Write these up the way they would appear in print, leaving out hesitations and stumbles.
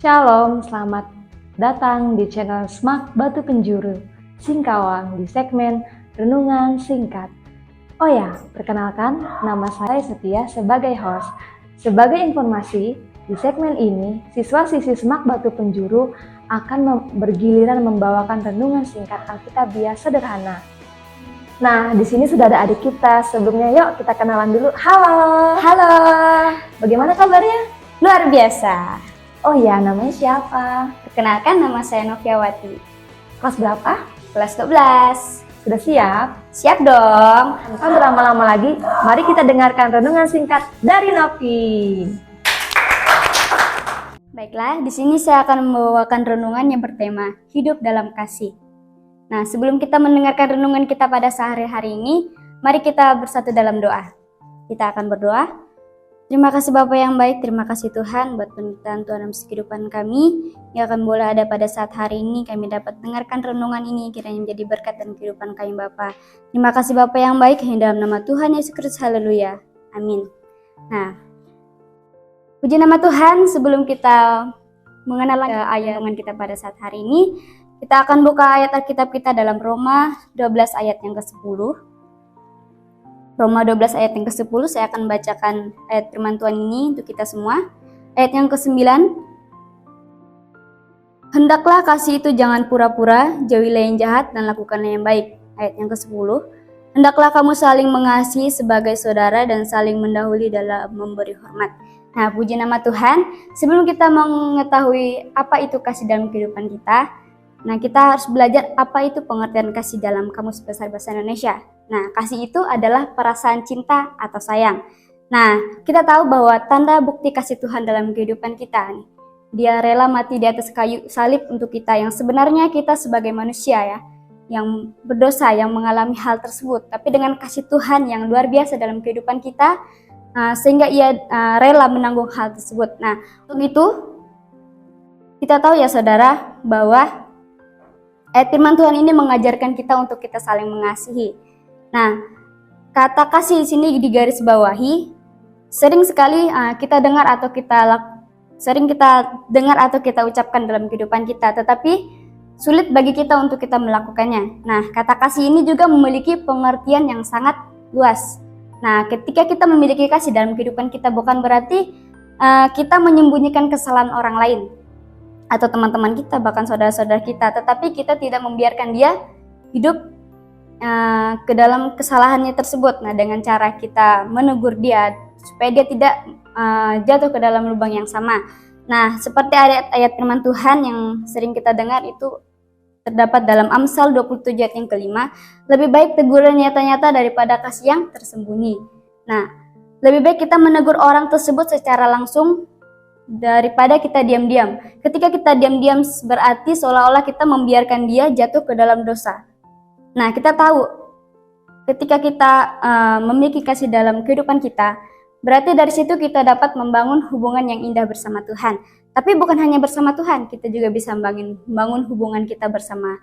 Shalom, selamat datang di channel Smak Batu Penjuru, Singkawang di segmen Renungan Singkat. Oh ya, perkenalkan, nama saya Setia sebagai host. Sebagai informasi, di segmen ini, siswa-siswi Smak Batu Penjuru akan bergiliran membawakan renungan singkat Alkitabiah sederhana. Nah, di sini sudah ada adik kita. Sebelumnya yuk kita kenalan dulu. Halo. Halo. Bagaimana kabarnya? Luar biasa. Oh ya, namanya siapa? Perkenalkan, nama saya Noviawati. Kelas berapa? Kelas 12. Sudah siap? Siap dong. Tanpa berlama-lama lagi, mari kita dengarkan renungan singkat dari Novi. Baiklah, di sini saya akan membawakan renungan yang bertema Hidup dalam Kasih. Nah, sebelum kita mendengarkan renungan kita pada sehari-hari ini, mari kita bersatu dalam doa. Kita akan berdoa. Terima kasih Bapa yang baik, terima kasih Tuhan buat penyertaan Tuhan dalam kehidupan kami yang akan boleh ada pada saat hari ini kami dapat dengarkan renungan ini kiranya menjadi berkat dan kehidupan kami Bapa. Terima kasih Bapa yang baik, hanya dalam nama Tuhan Yesus Kristus, haleluya, amin. Nah, puji nama Tuhan. Sebelum kita mengenal ayat renungan kita pada saat hari ini, kita akan buka ayat Alkitab kita dalam Roma 12 ayat yang ke-10. Roma 12 ayat yang ke-10, saya akan bacakan ayat firman Tuhan ini untuk kita semua. Ayat yang ke-9, hendaklah kasih itu jangan pura-pura, jauhilah yang jahat dan lakukanlah yang baik. Ayat yang ke-10, hendaklah kamu saling mengasihi sebagai saudara dan saling mendahului dalam memberi hormat. Nah, puji nama Tuhan. Sebelum kita mengetahui apa itu kasih dalam kehidupan kita, nah kita harus belajar apa itu pengertian kasih dalam Kamus Besar Bahasa Indonesia. Nah, kasih itu adalah perasaan cinta atau sayang. Nah, kita tahu bahwa tanda bukti kasih Tuhan dalam kehidupan kita, Dia rela mati di atas kayu salib untuk kita yang sebenarnya kita sebagai manusia ya, yang berdosa, yang mengalami hal tersebut. Tapi dengan kasih Tuhan yang luar biasa dalam kehidupan kita, sehingga Ia rela menanggung hal tersebut. Nah, untuk itu kita tahu ya saudara, bahwa ayat firman Tuhan ini mengajarkan kita untuk kita saling mengasihi. Nah, kata kasih di sini digaris bawahi. Sering sekali kita dengar atau kita ucapkan dalam kehidupan kita, tetapi sulit bagi kita untuk kita melakukannya. Nah, kata kasih ini juga memiliki pengertian yang sangat luas. Nah, ketika kita memiliki kasih dalam kehidupan kita, bukan berarti kita menyembunyikan kesalahan orang lain atau teman-teman kita, bahkan saudara-saudara kita, tetapi kita tidak membiarkan dia hidup ke dalam kesalahannya tersebut. Nah, dengan cara kita menegur dia supaya dia tidak jatuh ke dalam lubang yang sama. Nah, seperti ayat-ayat firman Tuhan yang sering kita dengar itu terdapat dalam Amsal 27 ayat yang kelima, lebih baik teguran nyata-nyata daripada kasih yang tersembunyi. Nah, lebih baik kita menegur orang tersebut secara langsung daripada kita diam-diam. Ketika kita diam-diam berarti seolah-olah kita membiarkan dia jatuh ke dalam dosa. Nah, kita tahu ketika kita memiliki kasih dalam kehidupan kita, berarti dari situ kita dapat membangun hubungan yang indah bersama Tuhan. Tapi bukan hanya bersama Tuhan, kita juga bisa membangun hubungan kita bersama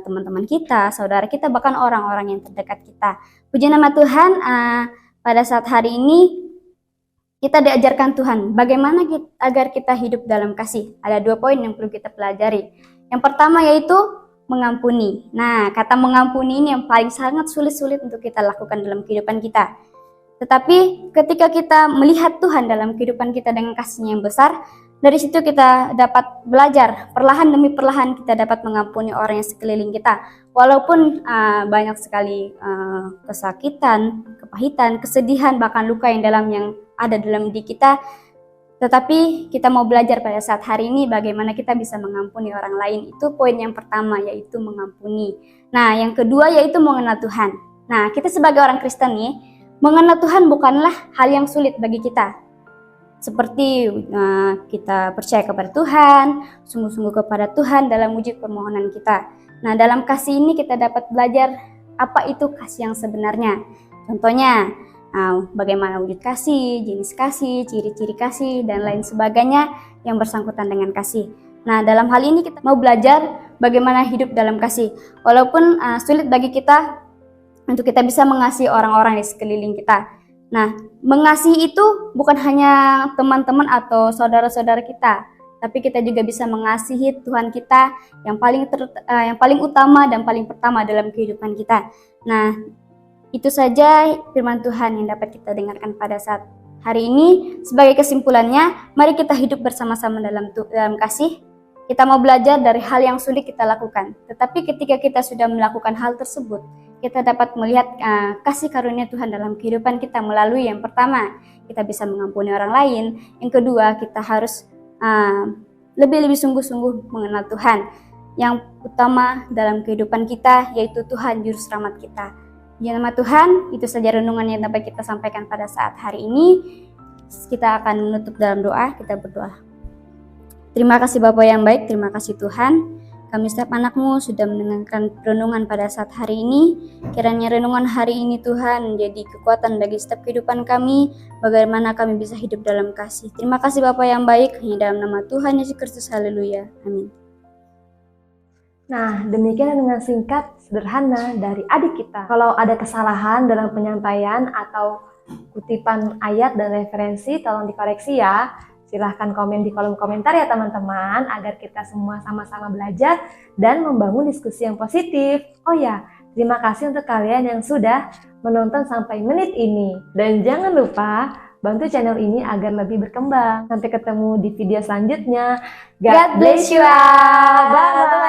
teman-teman kita, saudara kita, bahkan orang-orang yang terdekat kita. Puji nama Tuhan, pada saat hari ini kita diajarkan Tuhan bagaimana agar kita hidup dalam kasih. Ada 2 poin yang perlu kita pelajari. Yang pertama yaitu mengampuni. Nah, kata mengampuni ini yang paling sangat sulit untuk kita lakukan dalam kehidupan kita. Tetapi ketika kita melihat Tuhan dalam kehidupan kita dengan kasih-Nya yang besar, dari situ kita dapat belajar, perlahan demi perlahan kita dapat mengampuni orang yang sekeliling kita. Walaupun banyak sekali kesakitan, kepahitan, kesedihan, bahkan luka yang ada dalam diri kita, tetapi kita mau belajar pada saat hari ini bagaimana kita bisa mengampuni orang lain. Itu poin yang pertama, yaitu mengampuni. Nah, yang kedua yaitu mengenal Tuhan. Nah, kita sebagai orang Kristen nih, mengenal Tuhan bukanlah hal yang sulit bagi kita. Seperti kita percaya kepada Tuhan, sungguh-sungguh kepada Tuhan dalam wujud permohonan kita. Nah, dalam kasih ini kita dapat belajar apa itu kasih yang sebenarnya. Contohnya, bagaimana wujud kasih, jenis kasih, ciri-ciri kasih, dan lain sebagainya yang bersangkutan dengan kasih. Nah, dalam hal ini kita mau belajar bagaimana hidup dalam kasih. Walaupun sulit bagi kita untuk kita bisa mengasihi orang-orang di sekeliling kita. Nah, mengasihi itu bukan hanya teman-teman atau saudara-saudara kita, tetapi kita juga bisa mengasihi Tuhan kita yang paling utama dan paling pertama dalam kehidupan kita. Nah, itu saja firman Tuhan yang dapat kita dengarkan pada saat hari ini. Sebagai kesimpulannya, mari kita hidup bersama-sama dalam kasih. Kita mau belajar dari hal yang sulit kita lakukan. Tetapi ketika kita sudah melakukan hal tersebut, kita dapat melihat kasih karunia Tuhan dalam kehidupan kita melalui yang pertama, kita bisa mengampuni orang lain. Yang kedua, kita harus lebih sungguh-sungguh mengenal Tuhan. Yang utama dalam kehidupan kita yaitu Tuhan Juru Selamat kita. Di nama Tuhan, itu saja renungan yang dapat kita sampaikan pada saat hari ini. Kita akan menutup dalam doa, kita berdoa. Terima kasih Bapa yang baik, terima kasih Tuhan. Kami setiap anak-Mu sudah mendengarkan renungan pada saat hari ini. Kiranya renungan hari ini Tuhan menjadi kekuatan bagi setiap kehidupan kami, bagaimana kami bisa hidup dalam kasih. Terima kasih Bapa yang baik, hanya dalam nama Tuhan Yesus Kristus, haleluya, amin. Nah, demikian renungan singkat sederhana dari adik kita. Kalau ada kesalahan dalam penyampaian atau kutipan ayat dan referensi, tolong dikoreksi ya. Silahkan komen di kolom komentar ya teman-teman, agar kita semua sama-sama belajar dan membangun diskusi yang positif. Oh ya, terima kasih untuk kalian yang sudah menonton sampai menit ini. Dan jangan lupa bantu channel ini agar lebih berkembang. Sampai ketemu di video selanjutnya. God bless you all. Bye-bye.